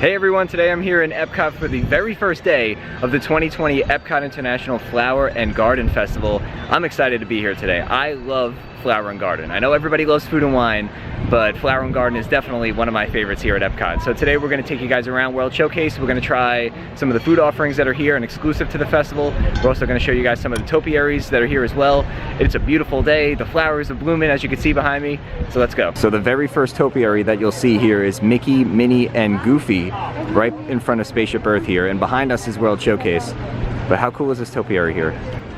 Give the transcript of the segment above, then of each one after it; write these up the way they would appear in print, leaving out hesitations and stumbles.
Hey everyone, today I'm here in Epcot for the very first day of the 2020 Epcot International Flower and Garden Festival. I'm excited to be here today. I love Flower and Garden. I know everybody loves food and wine, but Flower and Garden is definitely one of my favorites here at Epcot. So today we're going to take you guys around World Showcase. We're going to try some of the food offerings that are here and exclusive to the festival. We're also going to show you guys some of the topiaries that are here as well. It's a beautiful day. The flowers are blooming, as you can see behind me. So let's go. So the very first topiary that you'll see here is Mickey, Minnie, and Goofy right in front of Spaceship Earth here. And behind us is World Showcase. But how cool is this topiary here?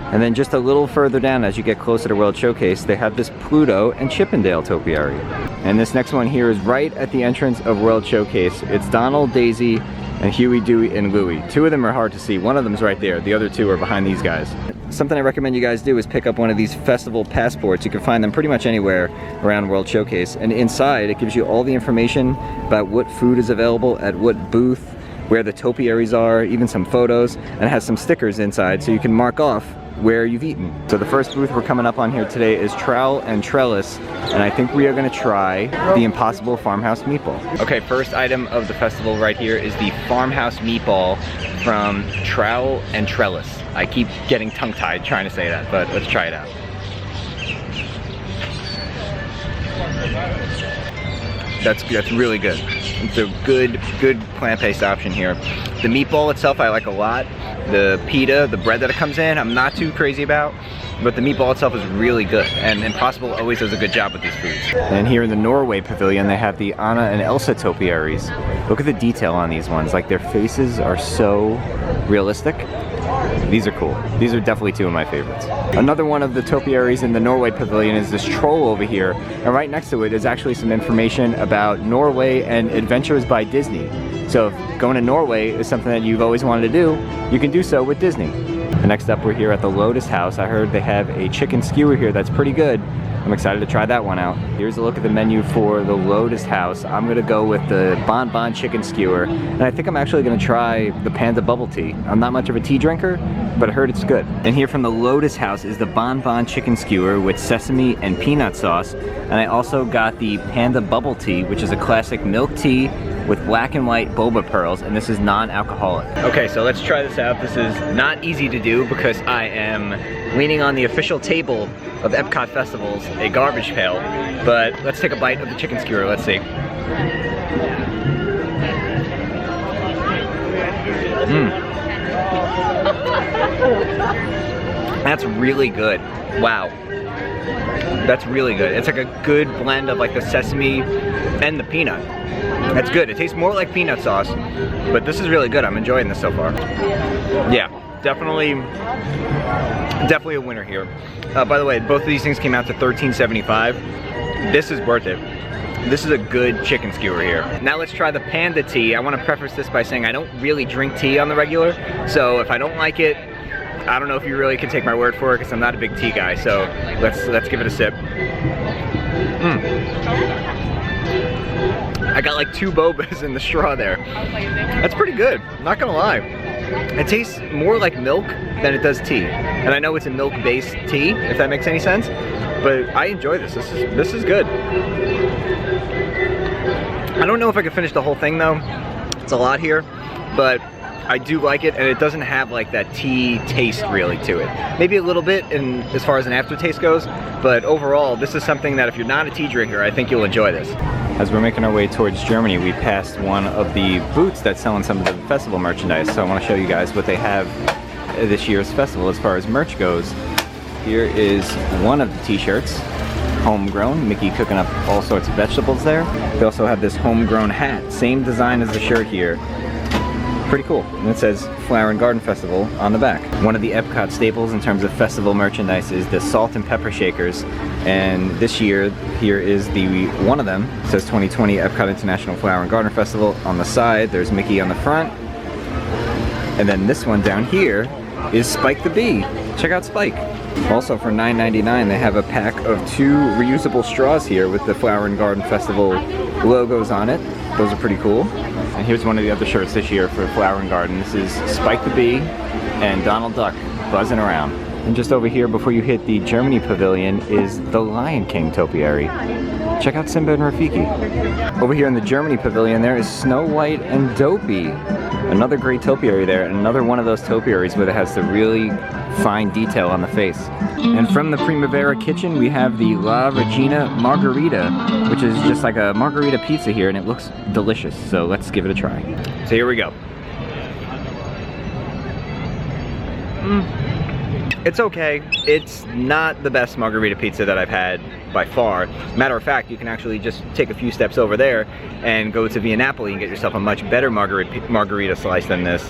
And then just a little further down as you get closer to World Showcase, they have this Pluto and Chippendale topiary. And this next one here is right at the entrance of World Showcase. It's Donald, Daisy, and Huey, Dewey, and Louie. Two of them are hard to see. One of them's right there. The other two are behind these guys. Something I recommend you guys do is pick up one of these festival passports. You can find them pretty much anywhere around World Showcase. And inside, it gives you all the information about what food is available at what booth, where the topiaries are, even some photos, and it has some stickers inside so you can mark off where you've eaten. So the first booth we're coming up on here today is Trowel and Trellis, and I think we are going to try the Impossible Farmhouse Meatball. Okay, first item of the festival right here is the Farmhouse Meatball from Trowel and Trellis. I keep getting tongue-tied trying to say that, but let's try it out. That's really good. It's a good plant-based option here. The meatball itself I like a lot. The pita, the bread that it comes in, I'm not too crazy about, but the meatball itself is really good, and Impossible always does a good job with these foods. And here in the Norway pavilion, they have the Anna and Elsa topiaries. Look at the detail on these ones. Like, their faces are so realistic. These are cool. These are definitely two of my favorites. Another one of the topiaries in the Norway pavilion is this troll over here, and right next to it is actually some information about Norway and Adventures by Disney. So if going to Norway is something that you've always wanted to do, you can do so with Disney. And next up, we're here at the Lotus House. I heard they have a chicken skewer here that's pretty good. I'm excited to try that one out. Here's a look at the menu for the Lotus House. I'm gonna go with the Bon Bon chicken skewer, and I think I'm actually gonna try the Panda bubble tea. I'm not much of a tea drinker, but I heard it's good. And here from the Lotus House is the Bon Bon chicken skewer with sesame and peanut sauce. And I also got the Panda bubble tea, which is a classic milk tea with black and white boba pearls, and this is non-alcoholic. Okay, so let's try this out. This is not easy to do because I am leaning on the official table of Epcot Festivals, a garbage pail. But let's take a bite of the chicken skewer, let's see. That's really good. Wow. That's really good. It's like a good blend of like the sesame and the peanut. That's good. It tastes more like peanut sauce, but this is really good. I'm enjoying this so far. Yeah, definitely a winner here. By the way, both of these things came out to $13.75. This is worth it. This is a good chicken skewer here. Now let's try the Panda tea. I want to preface this by saying I don't really drink tea on the regular, so if I don't like it, I don't know if you really can take my word for it because I'm not a big tea guy. So let's give it a sip. I got like 2 bobas in the straw there. That's pretty good, not gonna lie. It tastes more like milk than it does tea. And I know it's a milk-based tea, if that makes any sense, but I enjoy this. This is good. I don't know if I could finish the whole thing though. It's a lot here, but I do like it, and it doesn't have like that tea taste really to it. Maybe a little bit in as far as an aftertaste goes, but overall, this is something that if you're not a tea drinker, I think you'll enjoy this. As we're making our way towards Germany, we passed one of the booths that's selling some of the festival merchandise, so I want to show you guys what they have this year's festival as far as merch goes. Here is one of the t-shirts, homegrown, Mickey cooking up all sorts of vegetables there. They also have this homegrown hat, same design as the shirt here. Pretty cool. And it says Flower and Garden Festival on the back. One of the Epcot staples in terms of festival merchandise is the salt and pepper shakers. And this year, here is the one of them. It says 2020 Epcot International Flower and Garden Festival on the side. There's Mickey on the front. And then this one down here is Spike the Bee. Check out Spike. Also for $9.99, they have a pack of 2 reusable straws here with the Flower and Garden Festival logos on it. Those are pretty cool. And here's one of the other shirts this year for Flower and Garden. This is Spike the Bee and Donald Duck buzzing around. And just over here before you hit the Germany pavilion is the Lion King topiary. Check out Simba and Rafiki. Over here in the Germany pavilion, there is Snow White and Dopey. Another great topiary there, and another one of those topiaries where it has the really fine detail on the face. And from the Primavera kitchen, we have the La Regina Margarita, which is just like a margarita pizza here, and it looks delicious. So let's give it a try. So here we go. It's okay. It's not the best margarita pizza that I've had by far. Matter of fact, you can actually just take a few steps over there and go to Via Napoli and get yourself a much better margarita slice than this.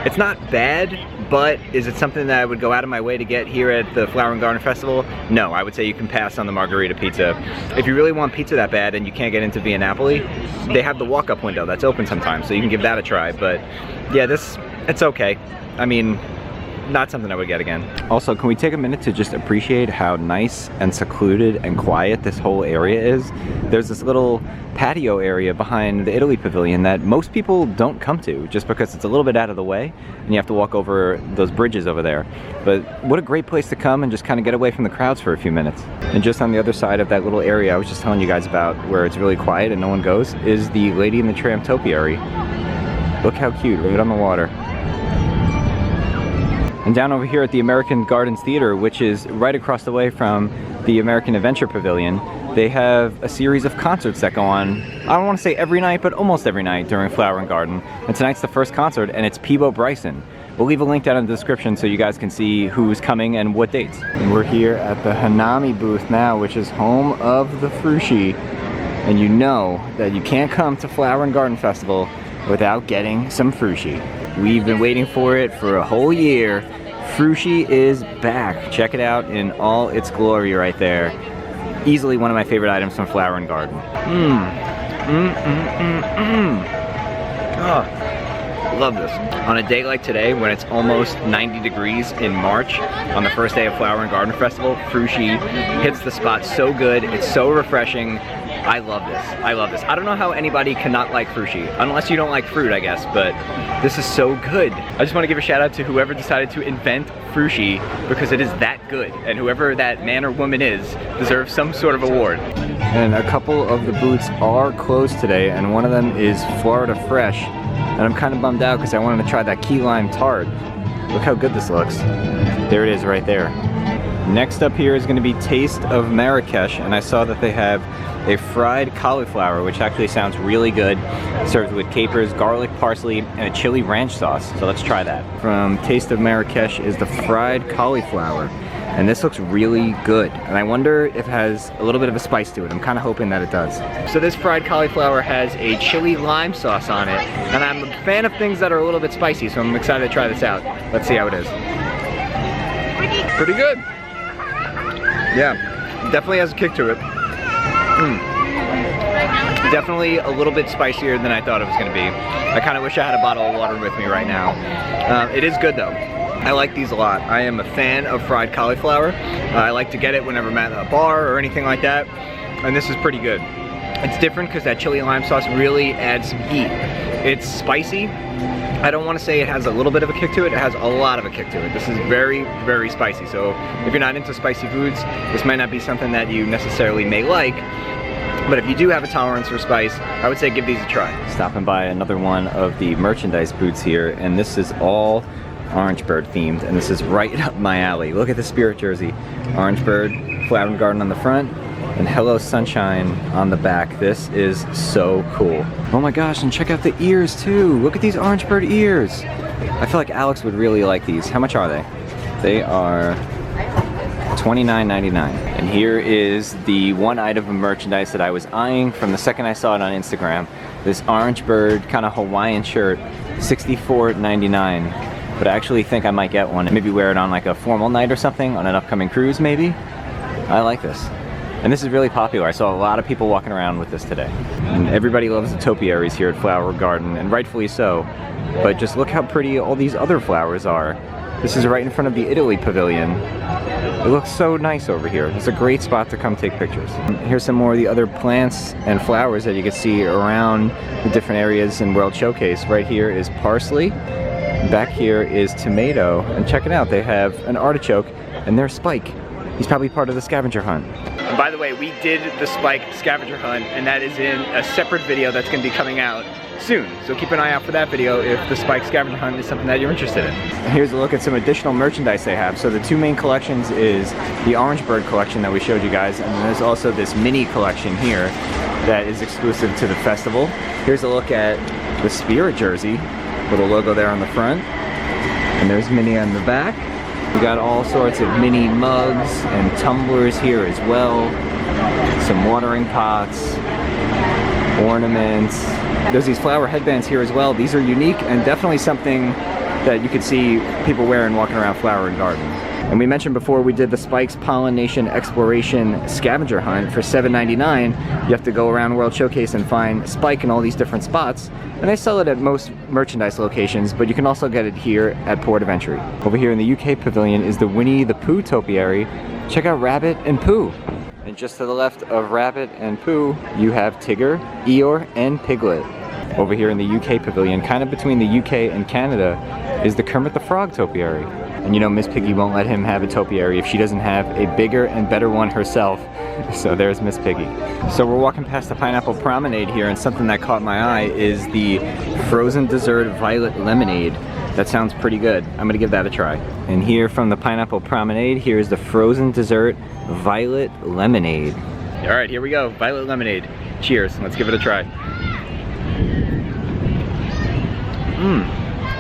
It's not bad, but is it something that I would go out of my way to get here at the Flower and Garden Festival? No, I would say you can pass on the margarita pizza. If you really want pizza that bad and you can't get into Via Napoli, they have the walk-up window that's open sometimes, so you can give that a try. But yeah, it's okay. I mean, not something I would get again. Also, can we take a minute to just appreciate how nice and secluded and quiet this whole area is? There's this little patio area behind the Italy pavilion that most people don't come to just because it's a little bit out of the way and you have to walk over those bridges over there. But what a great place to come and just kind of get away from the crowds for a few minutes. And just on the other side of that little area I was just telling you guys about, where it's really quiet and no one goes, is the Lady and the Tramp topiary. Look how cute, right on the water. And down over here at the American Gardens Theater, which is right across the way from the American Adventure Pavilion, they have a series of concerts that go on, I don't want to say every night, but almost every night during Flower and Garden. And tonight's the first concert, and it's Peebo Bryson. We'll leave a link down in the description so you guys can see who's coming and what dates. And we're here at the Hanami booth now, which is home of the Frushi. And you know that you can't come to Flower and Garden Festival without getting some Frushi. We've been waiting for it for a whole year. Frushi is back. Check it out in all its glory right there. Easily one of my favorite items from Flower and Garden. Oh, love this. On a day like today, when it's almost 90 degrees in March, on the first day of Flower and Garden Festival, Frushi hits the spot so good. It's so refreshing. I love this. I love this. I don't know how anybody cannot like Frushi, unless you don't like fruit, I guess, but this is so good. I just want to give a shout out to whoever decided to invent Frushi, because it is that good, and whoever that man or woman is deserves some sort of award. And a couple of the booths are closed today, and one of them is Florida Fresh, and I'm kind of bummed out because I wanted to try that key lime tart. Look how good this looks. There it is right there. Next up here is going to be Taste of Marrakesh, and I saw that they have a fried cauliflower, which actually sounds really good, served with capers, garlic, parsley, and a chili ranch sauce. So let's try that. From Taste of Marrakesh is the fried cauliflower, and this looks really good. And I wonder if it has a little bit of a spice to it. I'm kind of hoping that it does. So this fried cauliflower has a chili lime sauce on it, and I'm a fan of things that are a little bit spicy, so I'm excited to try this out. Let's see how it is. Pretty good. Yeah, definitely has a kick to it. Definitely a little bit spicier than I thought it was going to be. I kind of wish I had a bottle of water with me right now. It is good though. I like these a lot. I am a fan of fried cauliflower. I like to get it whenever I'm at a bar or anything like that, and this is pretty good. It's different because that chili lime sauce really adds some heat. It's spicy. I don't want to say it has a little bit of a kick to it. It has a lot of a kick to it. This is very, very spicy. So if you're not into spicy foods, this might not be something that you necessarily may like. But if you do have a tolerance for spice, I would say give these a try. Stopping by another one of the merchandise booths here, and this is all Orange Bird themed, and this is right up my alley. Look at the Spirit jersey. Orange Bird, Flower and Garden on the front, and Hello Sunshine on the back. This is so cool. Oh my gosh, and check out the ears too. Look at these Orange Bird ears. I feel like Alex would really like these. How much are they? They are $29.99. And here is the one item of merchandise that I was eyeing from the second I saw it on Instagram. This Orange Bird kind of Hawaiian shirt, $64.99. But I actually think I might get one and maybe wear it on like a formal night or something, on an upcoming cruise maybe. I like this. And this is really popular. I saw a lot of people walking around with this today. And everybody loves the topiaries here at Flower Garden, and rightfully so. But just look how pretty all these other flowers are. This is right in front of the Italy pavilion. It looks so nice over here. It's a great spot to come take pictures. Here's some more of the other plants and flowers that you can see around the different areas in World Showcase. Right here is parsley. Back here is tomato. And check it out, they have an artichoke and there's Spike. He's probably part of the scavenger hunt. And by the way, we did the spike scavenger hunt, and that is in a separate video that's gonna be coming out soon. So keep an eye out for that video if the spike scavenger hunt is something that you're interested in. And here's a look at some additional merchandise they have. So the two main collections is the Orange Bird collection that we showed you guys, and then there's also this mini collection here that is exclusive to the festival. Here's a look at the Spirit jersey, little logo there on the front, and there's Minnie on the back. We got all sorts of mini mugs and tumblers here as well, some watering pots, ornaments. There's these flower headbands here as well. These are unique and definitely something that you could see people wearing walking around Flower and Garden. And we mentioned before we did the Spikes Pollination Exploration Scavenger Hunt for $7.99. You have to go around World Showcase and find Spike in all these different spots. And they sell it at most merchandise locations, but you can also get it here at Port of Entry. Over here in the UK Pavilion is the Winnie the Pooh Topiary. Check out Rabbit and Pooh. And just to the left of Rabbit and Pooh, you have Tigger, Eeyore, and Piglet. Over here in the UK Pavilion, kind of between the UK and Canada, is the Kermit the Frog Topiary. And you know Miss Piggy won't let him have a topiary if she doesn't have a bigger and better one herself. So there's Miss Piggy. So we're walking past the Pineapple Promenade here, and something that caught my eye is the frozen dessert violet lemonade. That sounds pretty good. I'm gonna give that a try. And here from the Pineapple Promenade, here's the frozen dessert violet lemonade. All right, here we go, violet lemonade. Cheers, let's give it a try.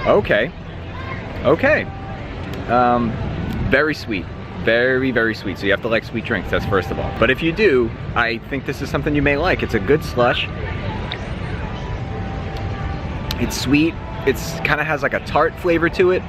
Okay. Okay. Very sweet. Very, very sweet. So you have to like sweet drinks, that's first of all. But if you do, I think this is something you may like. It's a good slush. It's sweet. It's kind of has like a tart flavor to it.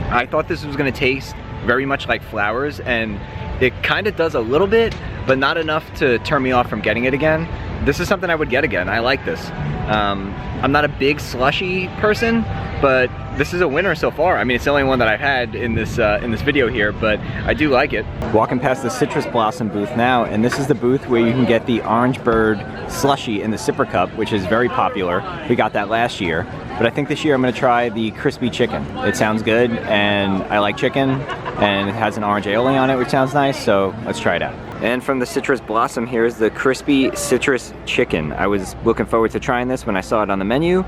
I thought this was gonna taste very much like flowers, and it kind of does a little bit, but not enough to turn me off from getting it again. This is something I would get again. I like this. I'm not a big slushy person, but this is a winner so far. I mean, it's the only one that I've had in this video here, but I do like it. Walking past the Citrus Blossom booth now, and this is the booth where you can get the Orange Bird slushy in the sipper cup, which is very popular. We got that last year, but I think this year I'm gonna try the crispy chicken. It sounds good, and I like chicken, and it has an orange aioli on it, which sounds nice, so let's try it out. And from the Citrus Blossom, here's the crispy citrus chicken. I was looking forward to trying this when I saw it on the menu.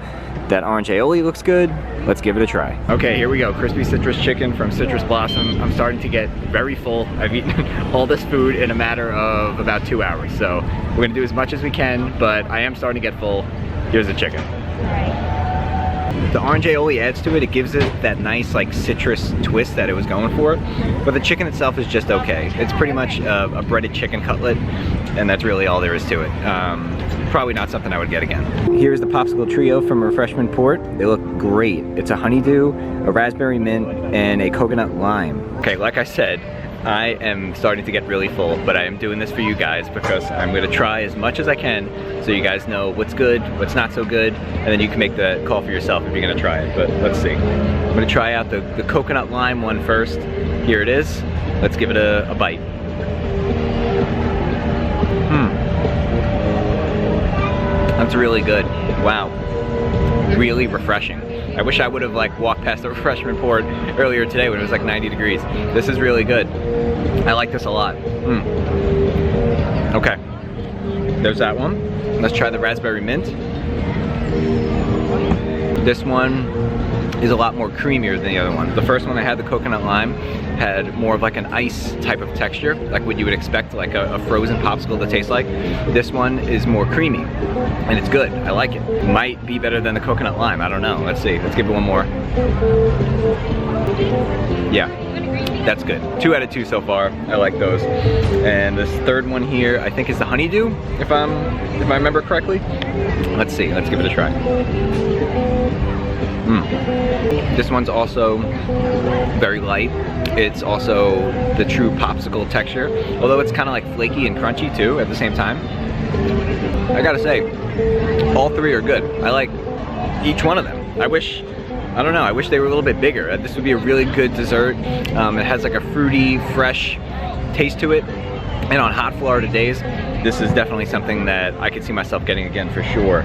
That orange aioli looks good. Let's give it a try. Okay, here we go. Crispy citrus chicken from Citrus Blossom. I'm starting to get very full. I've eaten all this food in a matter of about 2 hours. So we're gonna do as much as we can, but I am starting to get full. Here's the chicken. The orange aioli adds to it. It gives it that nice like citrus twist that it was going for. But the chicken itself is just okay. It's pretty much a breaded chicken cutlet, and that's really all there is to it. Probably not something I would get again. Here's the Popsicle Trio from Refreshment Port. They look great. It's a honeydew, a raspberry mint, and a coconut lime. Okay, like I said, I am starting to get really full, but I am doing this for you guys because I'm gonna try as much as I can so you guys know what's good, what's not so good, and then you can make the call for yourself if you're gonna try it, but let's see. I'm gonna try out the coconut lime one first. Here it is. Let's give it a bite. That's really good. Wow. Really refreshing. I wish I would have like walked past the Refreshment Port earlier today when it was like 90 degrees. This is really good. I like this a lot. Okay, there's that one. Let's try the raspberry mint. This one is a lot more creamier than the other one. The first one I had, the coconut lime, had more of like an ice type of texture, like what you would expect like a frozen popsicle to taste like. This one is more creamy, and it's good. I like it. Might be better than the coconut lime, I don't know. Let's see, let's give it one more. Yeah, that's good. 2 out of 2 so far. I like those. And this third one here, I think is the honeydew, if I remember correctly. Let's see, let's give it a try. This one's also very light. It's also the true popsicle texture, although it's kind of like flaky and crunchy too at the same time. I gotta say, all three are good. I like each one of them. I don't know, I wish they were a little bit bigger. This would be a really good dessert. It has like a fruity, fresh taste to it. And on hot Florida days, this is definitely something that I could see myself getting again for sure.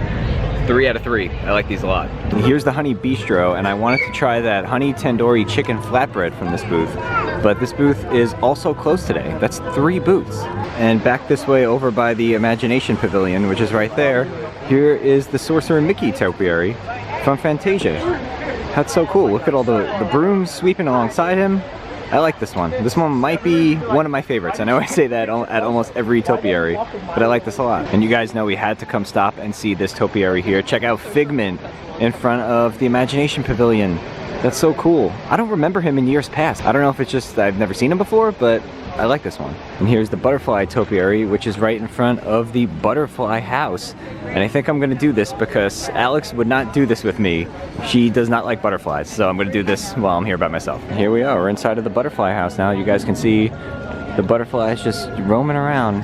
3 out of 3. I like these a lot. Here's the Honey Bistro, and I wanted to try that honey tandoori chicken flatbread from this booth. But this booth is also closed today. That's 3 booths. And back this way over by the Imagination Pavilion, which is right there, here is the Sorcerer Mickey topiary from Fantasia. That's so cool. Look at all the brooms sweeping alongside him. I like this one. This one might be one of my favorites. I know I say that at almost every topiary, but I like this a lot. And you guys know we had to come stop and see this topiary here. Check out Figment in front of the Imagination Pavilion. That's so cool. I don't remember him in years past. I don't know if it's just I've never seen him before, but I like this one. And here's the Butterfly topiary, which is right in front of the Butterfly House. And I think I'm gonna do this because Alex would not do this with me. She does not like butterflies, so I'm gonna do this while I'm here by myself. And here we are, we're inside of the Butterfly House now. You guys can see the butterflies just roaming around.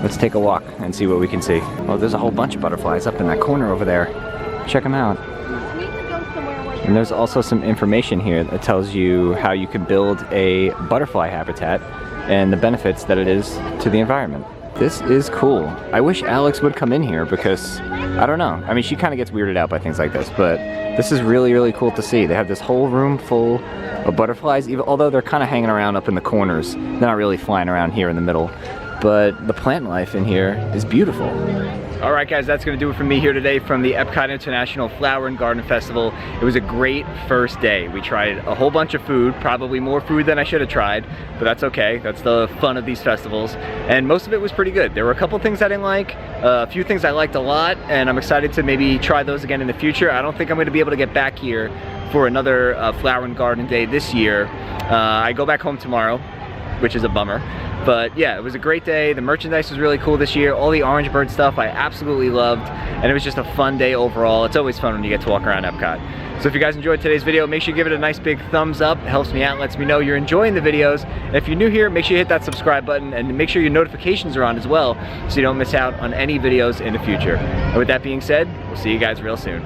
Let's take a walk and see what we can see. Oh, there's a whole bunch of butterflies up in that corner over there. Check them out. And there's also some information here that tells you how you can build a butterfly habitat and the benefits that it is to the environment. This is cool. I wish Alex would come in here because, I don't know. I mean, she kind of gets weirded out by things like this, but this is really, really cool to see. They have this whole room full of butterflies, even although they're kind of hanging around up in the corners. They're not really flying around here in the middle. But the plant life in here is beautiful. All right, guys, that's gonna do it for me here today from the Epcot International Flower and Garden Festival. It was a great first day. We tried a whole bunch of food, probably more food than I should have tried, but that's okay. That's the fun of these festivals. And most of it was pretty good. There were a couple things I didn't like, a few things I liked a lot, and I'm excited to maybe try those again in the future. I don't think I'm gonna be able to get back here for another Flower and Garden Day this year. I go back home tomorrow, which is a bummer. But yeah, it was a great day. The merchandise was really cool this year. All the Orange Bird stuff I absolutely loved. And it was just a fun day overall. It's always fun when you get to walk around Epcot. So if you guys enjoyed today's video, make sure you give it a nice big thumbs up. It helps me out, lets me know you're enjoying the videos. And if you're new here, make sure you hit that subscribe button and make sure your notifications are on as well so you don't miss out on any videos in the future. And with that being said, we'll see you guys real soon.